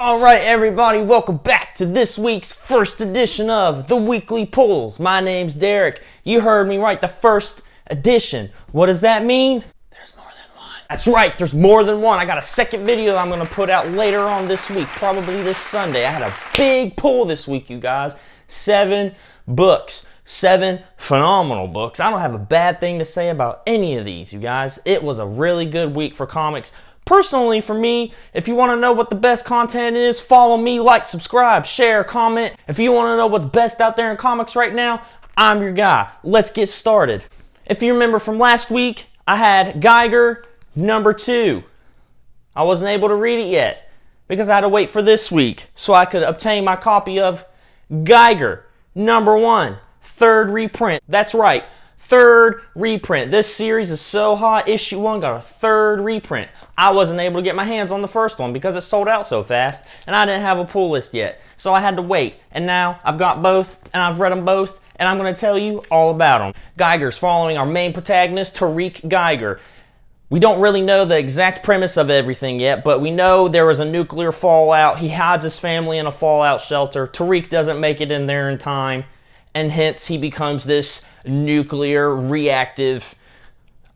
Alright everybody, welcome back to this week's first edition of the Weekly Pulls. My name's Derek. You heard me right, the first edition. What does that mean? There's more than one. That's right, there's more than one. I got a second video I'm going to put out later on this week, probably this Sunday. I had a big pull this week, you guys. 7 books. 7 phenomenal books. I don't have a bad thing to say about any of these, you guys. It was a really good week for comics. Personally, for me, if you want to know what the best content is, follow me, like, subscribe, share, comment. If you want to know what's best out there in comics right now, I'm your guy. Let's get started. If you remember from last week, I had Geiger #2. I wasn't able to read it yet because I had to wait for this week so I could obtain my copy of Geiger #1, 3rd reprint. That's right. 3rd reprint. This series is so hot. Issue 1 got a 3rd reprint. I wasn't able to get my hands on the first one because it sold out so fast and I didn't have a pull list yet. So I had to wait. And now I've got both and I've read them both and I'm going to tell you all about them. Geiger's following our main protagonist, Tariq Geiger. We don't really know the exact premise of everything yet, but we know there was a nuclear fallout. He hides his family in a fallout shelter. Tariq doesn't make it in there in time. And hence he becomes this nuclear reactive,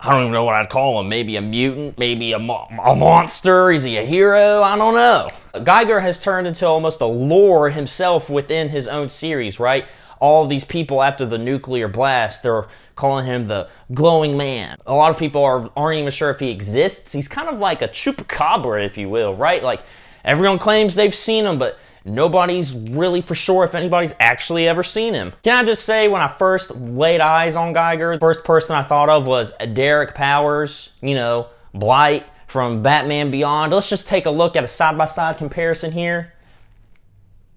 I don't even know what I'd call him, maybe a mutant, maybe a monster, is he a hero? I don't know. Geiger has turned into almost a lore himself within his own series, right? All of these people after the nuclear blast, they're calling him the glowing man. A lot of people aren't even sure if he exists. He's kind of like a chupacabra, if you will, right? Like everyone claims they've seen him, but nobody's really for sure if anybody's actually ever seen him. Can I just say, when I first laid eyes on Geiger, the first person I thought of was Derek Powers, you know, Blight from Batman Beyond. Let's just take a look at a side-by-side comparison here.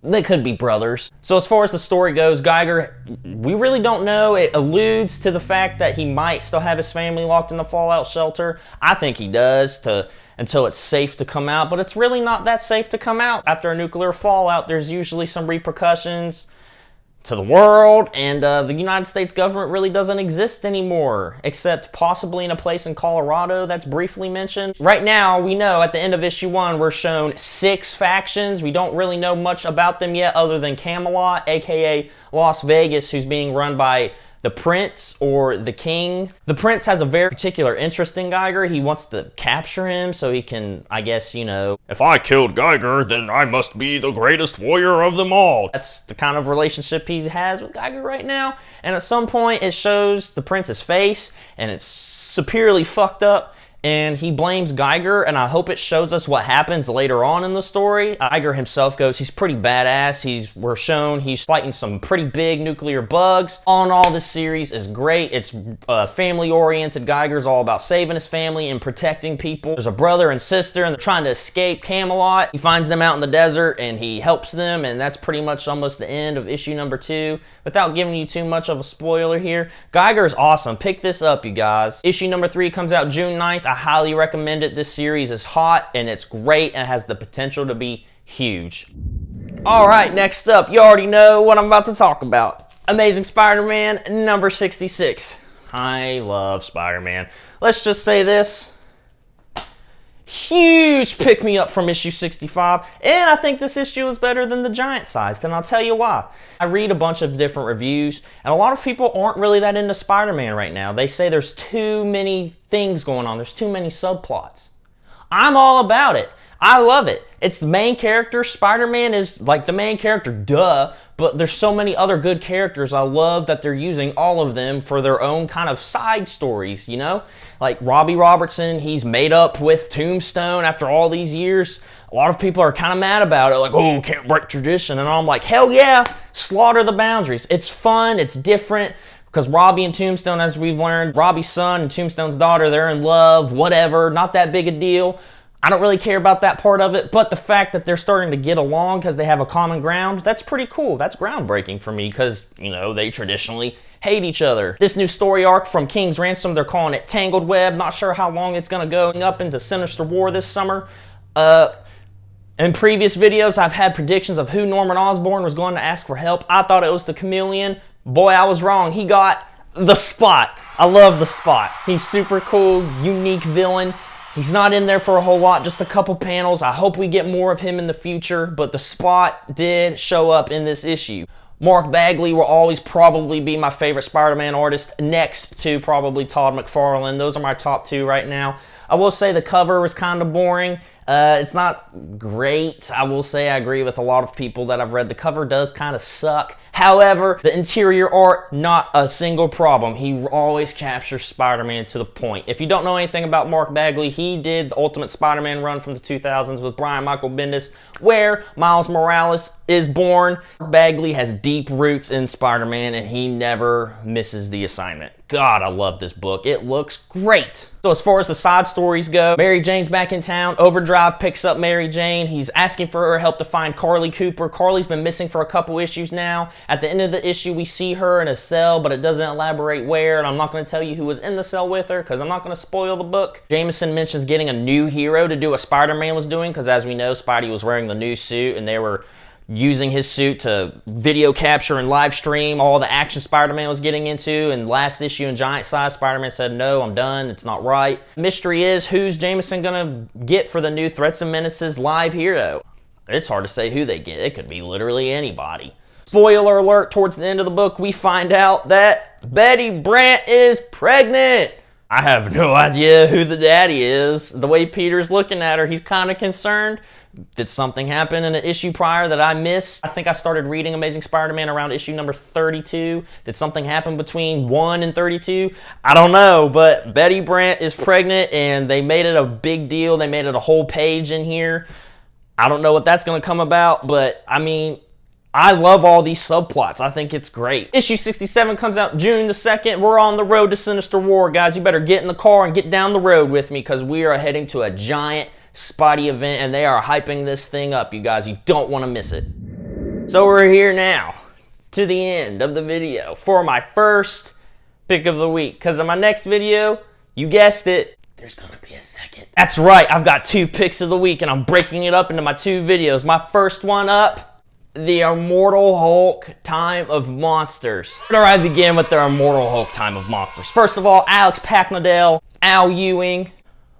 They could be brothers. So as far as the story goes, Geiger, we really don't know. It alludes to the fact that he might still have his family locked in the fallout shelter. I think he does until it's safe to come out, but it's really not that safe to come out. After a nuclear fallout, there's usually some repercussions to the world, and the United States government really doesn't exist anymore, except possibly in a place in Colorado that's briefly mentioned. Right now, we know at the end of issue 1, we're shown 6 factions. We don't really know much about them yet other than Camelot, aka Las Vegas, who's being run by the Prince or the King. The Prince has a very particular interest in Geiger. He wants to capture him so he can, I guess, you know, if I killed Geiger, then I must be the greatest warrior of them all. That's the kind of relationship he has with Geiger right now. And at some point, it shows the Prince's face, and it's severely fucked up. And he blames Geiger, and I hope it shows us what happens later on in the story. Geiger himself goes, he's pretty badass. We're shown he's fighting some pretty big nuclear bugs. All in all, this series is great. It's family-oriented. Geiger's all about saving his family and protecting people. There's a brother and sister, and they're trying to escape Camelot. He finds them out in the desert, and he helps them, and that's pretty much almost the end of issue #2. Without giving you too much of a spoiler here, Geiger is awesome. Pick this up, you guys. Issue #3 comes out June 9th. I highly recommend it. This series is hot and it's great and it has the potential to be huge. Alright, next up, you already know what I'm about to talk about. Amazing Spider-Man #66. I love Spider-Man. Let's just say this. Huge pick-me-up from issue 65, and I think this issue is better than the giant size, and I'll tell you why. I read a bunch of different reviews, and a lot of people aren't really that into Spider-Man right now. They say there's too many things going on, there's too many subplots. I'm all about it. I love it. It's the main character. Spider-Man is like the main character, duh, but there's so many other good characters. I love that they're using all of them for their own kind of side stories, you know? Like Robbie Robertson, he's made up with Tombstone after all these years. A lot of people are kind of mad about it, like, oh, can't break tradition. And I'm like, hell yeah, slaughter the boundaries. It's fun, it's different. Because Robbie and Tombstone, as we've learned, Robbie's son and Tombstone's daughter, they're in love, whatever, not that big a deal. I don't really care about that part of it, but the fact that they're starting to get along because they have a common ground, that's pretty cool. That's groundbreaking for me because, you know, they traditionally hate each other. This new story arc from King's Ransom, they're calling it Tangled Web. Not sure how long it's going to go up into Sinister War this summer. In previous videos, I've had predictions of who Norman Osborn was going to ask for help. I thought it was the Chameleon. Boy, I was wrong. He got the Spot. I love the Spot. He's super cool, unique villain. He's not in there for a whole lot, just a couple panels. I hope we get more of him in the future, but the Spot did show up in this issue. Mark Bagley will always probably be my favorite Spider-Man artist, next to probably Todd McFarlane. Those are my top two right now. I will say the cover was kind of boring. It's not great. I will say I agree with a lot of people that I've read. The cover does kind of suck. However, the interior art, not a single problem. He always captures Spider-Man to the point. If you don't know anything about Mark Bagley, he did the Ultimate Spider-Man run from the 2000s with Brian Michael Bendis, where Miles Morales is born. Bagley has deep roots in Spider-Man, and he never misses the assignment. God, I love this book. It looks great. So as far as the side stories go, Mary Jane's back in town. Overdrive picks up Mary Jane. He's asking for her help to find Carly Cooper. Carly's been missing for a couple issues now. At the end of the issue, we see her in a cell, but it doesn't elaborate where, and I'm not going to tell you who was in the cell with her because I'm not going to spoil the book. Jameson mentions getting a new hero to do what Spider-Man was doing because, as we know, Spidey was wearing the new suit, and they were using his suit to video capture and live stream all the action Spider-Man was getting into. And last issue in Giant Size, Spider-Man said, no, I'm done. It's not right. Mystery is, who's Jameson gonna get for the new Threats and Menaces live hero? It's hard to say who they get. It could be literally anybody. Spoiler alert, towards the end of the book, we find out that Betty Brant is pregnant. I have no idea who the daddy is. The way Peter's looking at her, he's kind of concerned. Did something happen in an issue prior that I missed? I think I started reading Amazing Spider-Man around issue number 32. Did something happen between 1 and 32? I don't know, but Betty Brant is pregnant, and they made it a big deal. They made it a whole page in here. I don't know what that's going to come about, but I mean, I love all these subplots. I think it's great. Issue 67 comes out June the 2nd. We're on the road to Sinister War, guys. You better get in the car and get down the road with me because we are heading to a giant Spidey event, and they are hyping this thing up, you guys. You don't want to miss it. So we're here now to the end of the video for my first pick of the week, because in my next video, you guessed it, there's gonna be a second. That's right, I've got 2 picks of the week, and I'm breaking it up into my 2 videos. My first one up, the Immortal Hulk Time of Monsters. Where do I begin with the Immortal Hulk Time of Monsters? First of all, Alex Packnadell, Al Ewing,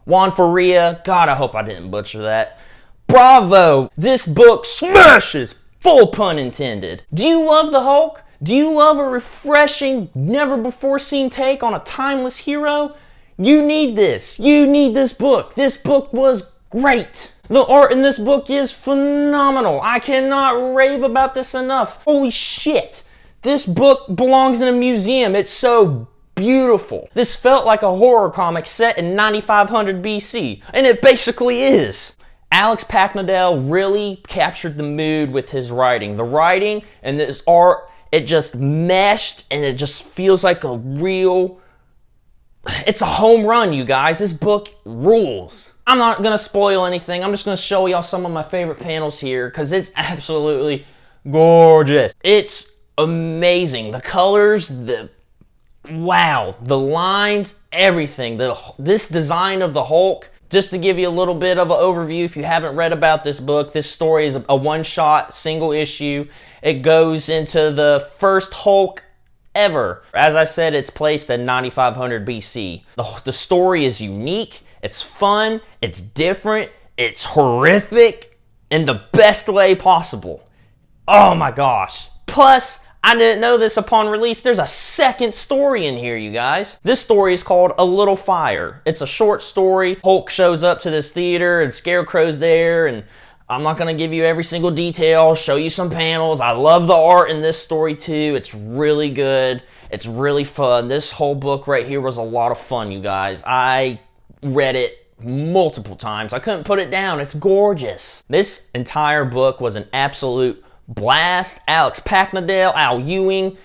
Juan Faria. God, I hope I didn't butcher that. Bravo! This book smashes! Full pun intended. Do you love the Hulk? Do you love a refreshing, never-before-seen take on a timeless hero? You need this. You need this book. This book was great. The art in this book is phenomenal. I cannot rave about this enough. Holy shit. This book belongs in a museum. It's so beautiful. This felt like a horror comic set in 9500 BC, and it basically is. Alex Packnadell really captured the mood with his writing. The writing and this art, it just meshed, and it just feels like a real... It's a home run, you guys. This book rules. I'm not going to spoil anything. I'm just going to show y'all some of my favorite panels here because it's absolutely gorgeous. It's amazing. The colors, wow, the lines, everything. This design of the Hulk, just to give you a little bit of an overview, if you haven't read about this book, this story is a one-shot, single issue. It goes into the first Hulk ever. As I said, it's placed at 9500 BC. The story is unique, it's fun, it's different, it's horrific in the best way possible. Oh my gosh. Plus, I didn't know this upon release, there's a second story in here, you guys. This story is called A Little Fire. It's a short story. Hulk shows up to this theater and Scarecrow's there, and I'm not going to give you every single detail. I'll show you some panels. I love the art in this story too. It's really good. It's really fun. This whole book right here was a lot of fun, you guys. I read it multiple times. I couldn't put it down. It's gorgeous. This entire book was an absolute blast. Alex Packnadell, Al Ewing,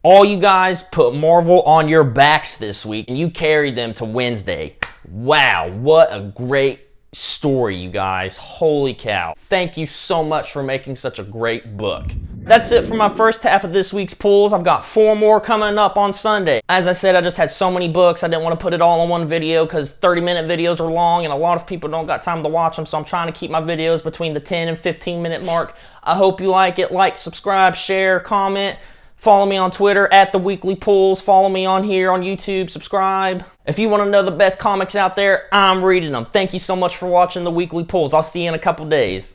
all you guys put Marvel on your backs this week, and you carried them to Wednesday. Wow, what a great story, you guys. Holy cow. Thank you so much for making such a great book. That's it for my first half of this week's pulls. I've got 4 more coming up on Sunday. As I said, I just had so many books. I didn't want to put it all in one video because 30-minute videos are long and a lot of people don't got time to watch them, so I'm trying to keep my videos between the 10 and 15-minute mark. I hope you like it. Like, subscribe, share, comment. Follow me on Twitter at The Weekly Pulls. Follow me on here on YouTube. Subscribe. If you want to know the best comics out there, I'm reading them. Thank you so much for watching The Weekly Pulls. I'll see you in a couple days.